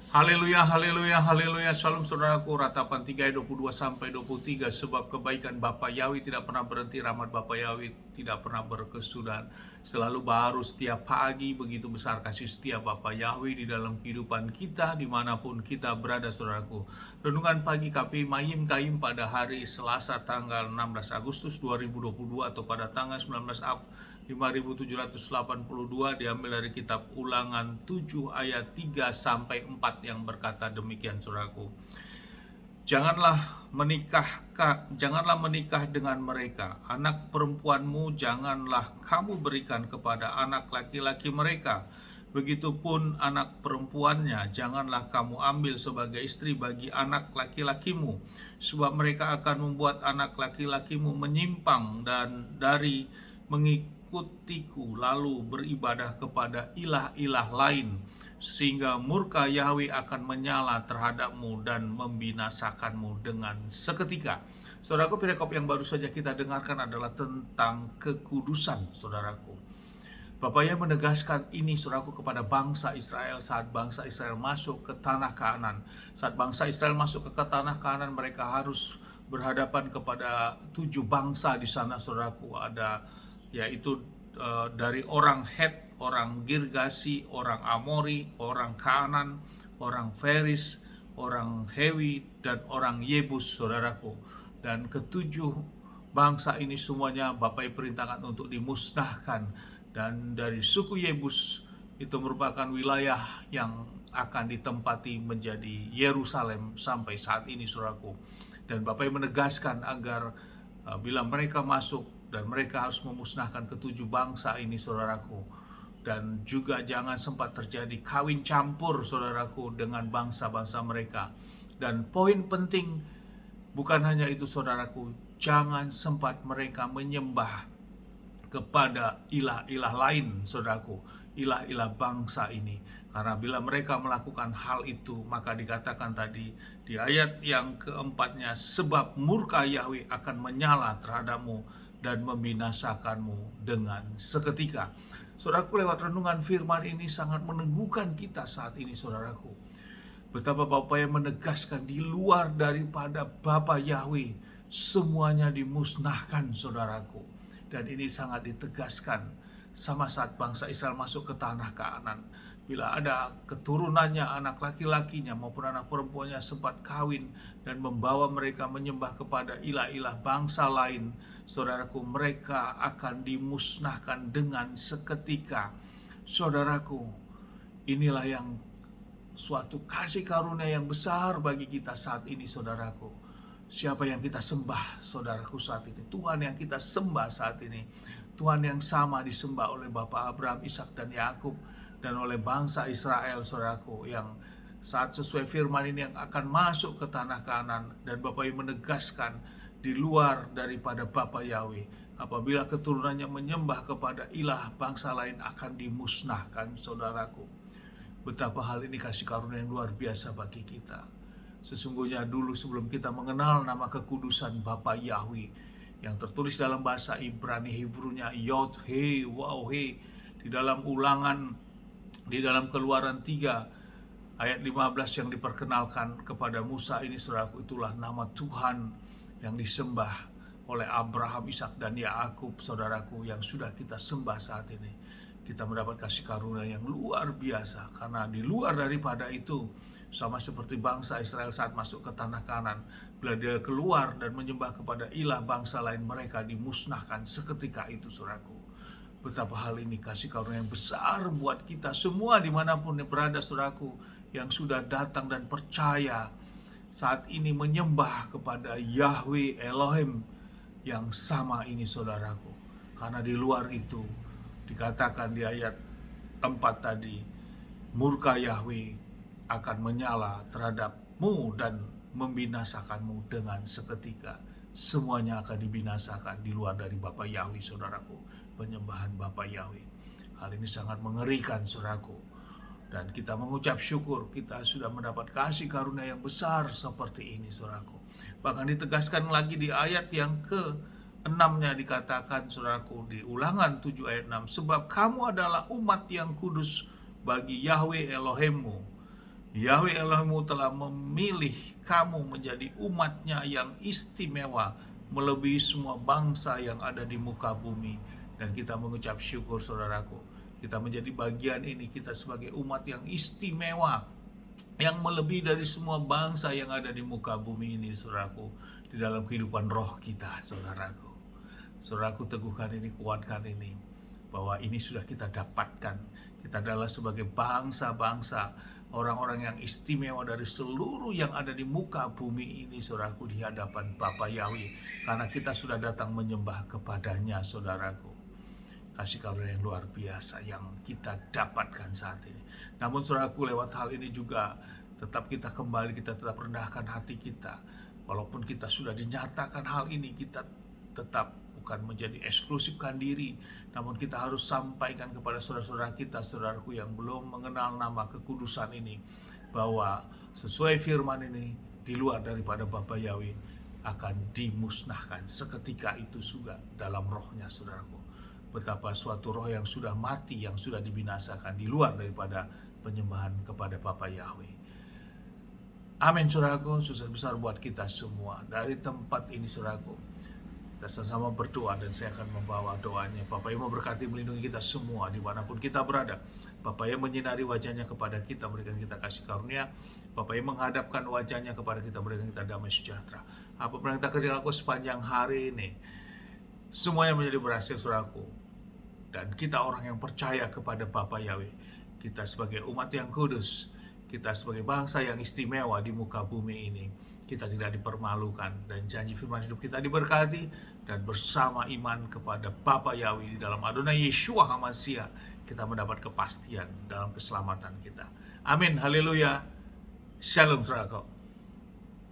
Haleluya, haleluya, haleluya. Shalom saudaraku, ratapan 3 ayat 22 sampai 23. Sebab kebaikan Bapa Yahweh tidak pernah berhenti, rahmat Bapa Yahweh tidak pernah berkesudahan. Selalu baru setiap pagi, begitu besar kasih setia Bapa Yahweh di dalam kehidupan kita dimanapun kita berada saudaraku. Renungan pagi KPI Mayim Kaim pada hari Selasa tanggal 16 Agustus 2022 atau pada tanggal 19 Ab 5782 diambil dari kitab Ulangan 7 ayat 3 sampai 4 yang berkata demikian saudaraku. Janganlah menikah dengan mereka. Anak perempuanmu janganlah kamu berikan kepada anak laki-laki mereka. Begitupun anak perempuannya janganlah kamu ambil sebagai istri bagi anak laki-lakimu, sebab mereka akan membuat anak laki-lakimu menyimpang dan dari mengikutiku lalu beribadah kepada ilah-ilah lain, sehingga murka Yahweh akan menyala terhadapmu dan membinasakanmu dengan seketika. Saudaraku, perikop yang baru saja kita dengarkan adalah tentang kekudusan, saudaraku. Bapak Yahweh menegaskan ini saudaraku kepada bangsa Israel saat bangsa Israel masuk ke tanah Kanaan. Saat bangsa Israel masuk ke tanah Kanaan, mereka harus berhadapan kepada 7 bangsa di sana saudaraku. Ada yaitu dari orang Het, orang Girgasi, orang Amori, orang Kanaan, orang Feris, orang Hewi, dan orang Yebus saudaraku. Dan ketujuh bangsa ini semuanya Bapak perintahkan untuk dimusnahkan. Dan dari suku Yebus itu merupakan wilayah yang akan ditempati menjadi Yerusalem sampai saat ini saudaraku. Dan Bapak menegaskan agar bila mereka masuk dan mereka harus memusnahkan ketujuh bangsa ini saudaraku. Dan juga jangan sempat terjadi kawin campur saudaraku dengan bangsa-bangsa mereka. Dan poin penting bukan hanya itu saudaraku, jangan sempat mereka menyembah kepada ilah-ilah lain saudaraku, ilah-ilah bangsa ini. Karena bila mereka melakukan hal itu, maka dikatakan tadi di ayat yang keempatnya, sebab murka Yahweh akan menyala terhadapmu dan membinasakanmu dengan seketika. Saudaraku, lewat renungan firman ini sangat meneguhkan kita saat ini saudaraku. Betapa Bapa yang menegaskan di luar daripada Bapa Yahweh semuanya dimusnahkan saudaraku. Dan ini sangat ditegaskan sama saat bangsa Israel masuk ke tanah Kanaan. Bila ada keturunannya, anak laki-lakinya maupun anak perempuannya sempat kawin dan membawa mereka menyembah kepada ilah-ilah bangsa lain, saudaraku, mereka akan dimusnahkan dengan seketika. Saudaraku, inilah yang suatu kasih karunia yang besar bagi kita saat ini saudaraku. Siapa yang kita sembah saudaraku saat ini? Tuhan yang kita sembah saat ini. Tuhan yang sama disembah oleh Bapak Abraham, Ishak dan Yakub, dan oleh bangsa Israel saudaraku, yang saat sesuai firman ini yang akan masuk ke tanah Kanaan. Dan Bapak yang menegaskan di luar daripada Bapa Yahweh, apabila keturunannya menyembah kepada ilah bangsa lain akan dimusnahkan saudaraku. Betapa hal ini kasih karunia yang luar biasa bagi kita. Sesungguhnya dulu sebelum kita mengenal nama kekudusan Bapa Yahweh yang tertulis dalam bahasa Ibrani Hebrunya Yod He Waw He, di dalam Ulangan, di dalam Keluaran 3 ayat 15 yang diperkenalkan kepada Musa ini saudaraku, itulah nama Tuhan yang disembah oleh Abraham, Ishak dan Yakub saudaraku, yang sudah kita sembah saat ini. Kita mendapat kasih karunia yang luar biasa, karena di luar daripada itu, sama seperti bangsa Israel saat masuk ke tanah Kanaan, bila dia keluar dan menyembah kepada ilah bangsa lain, mereka dimusnahkan seketika itu saudaraku. Betapa hal ini kasih karunia yang besar buat kita semua dimanapun berada saudaraku, yang sudah datang dan percaya saat ini menyembah kepada Yahweh Elohim yang sama ini saudaraku. Karena di luar itu dikatakan di ayat 4 tadi, murka Yahweh akan menyala terhadapmu dan membinasakanmu dengan seketika. Semuanya akan dibinasakan di luar dari Bapa Yahweh saudaraku, penyembahan Bapa Yahweh. Hal ini sangat mengerikan saudaraku, dan kita mengucap syukur kita sudah mendapat kasih karunia yang besar seperti ini saudaraku. Bahkan ditegaskan lagi di ayat yang ke-6-nya dikatakan saudaraku, di Ulangan 7 ayat 6, sebab kamu adalah umat yang kudus bagi Yahweh Elohimmu, Yahweh Elohimmu telah memilih kamu menjadi umatnya yang istimewa melebihi semua bangsa yang ada di muka bumi. Dan kita mengucap syukur, saudaraku, kita menjadi bagian ini. Kita sebagai umat yang istimewa, yang melebihi dari semua bangsa yang ada di muka bumi ini, saudaraku, di dalam kehidupan roh kita, saudaraku. Saudaraku, teguhkan ini, kuatkan ini, bahwa ini sudah kita dapatkan. Kita adalah sebagai bangsa-bangsa, orang-orang yang istimewa dari seluruh yang ada di muka bumi ini, saudaraku, di hadapan Bapa Yahweh, karena kita sudah datang menyembah kepadanya, saudaraku. Kasih karunia yang luar biasa yang kita dapatkan saat ini. Namun saudaraku, lewat hal ini juga tetap kita kembali, kita tetap rendahkan hati kita. Walaupun kita sudah dinyatakan hal ini, kita tetap bukan menjadi eksklusifkan diri, namun kita harus sampaikan kepada saudara-saudara kita, saudaraku yang belum mengenal nama kekudusan ini, bahwa sesuai firman ini, di luar daripada Bapa Yahweh akan dimusnahkan seketika itu juga dalam rohnya, saudaraku. Betapa suatu roh yang sudah mati, yang sudah dibinasakan di luar daripada penyembahan kepada Bapa Yahweh. Amin, saudaraku. Sukses besar buat kita semua. Dari tempat ini, saudaraku, kita sama-sama berdoa dan saya akan membawa doanya. Bapa yang memberkati, melindungi kita semua dimanapun kita berada. Bapa yang menyinari wajahnya kepada kita, berikan kita kasih karunia. Bapa yang menghadapkan wajahnya kepada kita, berikan kita damai sejahtera. Apa yang kita kerjakan sepanjang hari ini, semuanya menjadi berhasil, saudaraku. Dan kita orang yang percaya kepada Bapa Yahweh. Kita sebagai umat yang kudus, kita sebagai bangsa yang istimewa di muka bumi ini, kita tidak dipermalukan, dan janji firman hidup kita diberkati. Dan bersama iman kepada Bapa Yahweh di dalam Adonai Yeshua HaMashiach, kita mendapat kepastian dalam keselamatan kita. Amin, haleluya, shalom saudaraku.